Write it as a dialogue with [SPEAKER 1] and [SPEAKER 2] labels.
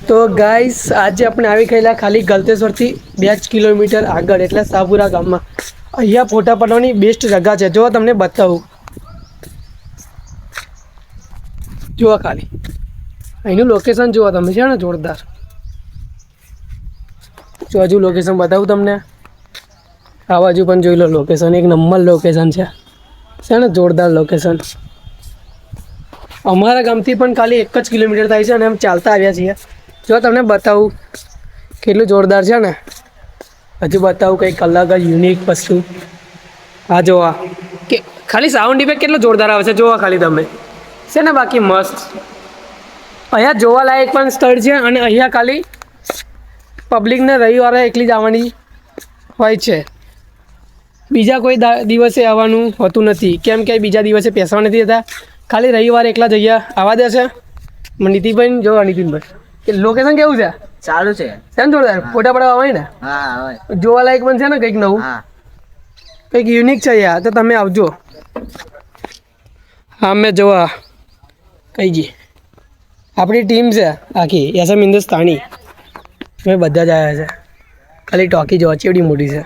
[SPEAKER 1] તો ગાઈસ આજે આપણે આવી ગયેલા ખાલી ગલતેશ્વરથી 2 કિલોમીટર આગળ એટલે સાપુરા ગામમાં. અહીંયા ફોટા પાડવાની બેસ્ટ જગ્યા છે. જો તમને બતાવું, જુઓ ખાલી અહીંનું લોકેશન જુઓ તમે, છે ને જોરદાર. જો હજુ લોકેશન બતાવું તમને, આ બાજુ પણ જોઈ લો લોકેશન, એક નંબર લોકેશન છે ને જોરદાર લોકેશન. અમારા ગામથી પણ ખાલી 1 જ કિલોમીટર થાય છે અને અમે ચાલતા આવ્યા છીએ. જો તમને બતાવું કેટલું જોરદાર છે ને, હજુ બતાવું કંઈક અલગ જ યુનિક વસ્તુ. હા જોવા કે ખાલી સાઉન્ડ ઇફેક્ટ કેટલો જોરદાર આવે છે, જોવા ખાલી તમે, છે ને બાકી મસ્ત. અહીંયા જોવાલાયક પણ સ્થળ છે અને અહીંયા ખાલી પબ્લિકને રવિવારે એકલી જ આવવાની હોય છે. બીજા કોઈ દિવસે આવવાનું હોતું નથી, કેમ કે બીજા દિવસે પૈસા નથી થતા. ખાલી રવિવારે એકલા જઈએ આવવા દે છે. નીતિનભાઈ જોવા, નીતિનભાઈ લોકેશન કેવું છે?
[SPEAKER 2] ચાલુ છે.
[SPEAKER 1] છે ને જોરદાર, ફોટા પડવા હોય ને, જોવાલાયક પણ છે ને કંઈક નવું, કંઈક યુનિક છે યાર. તો તમે આવજો. હા મેં જોવા કઈ ગઈ આપણી ટીમ છે આખી એસએમ હિન્દુસ્તાની, અમે બધા જ આવ્યા છે. ખાલી ટોકી જોવા ચેવડી મોટી છે.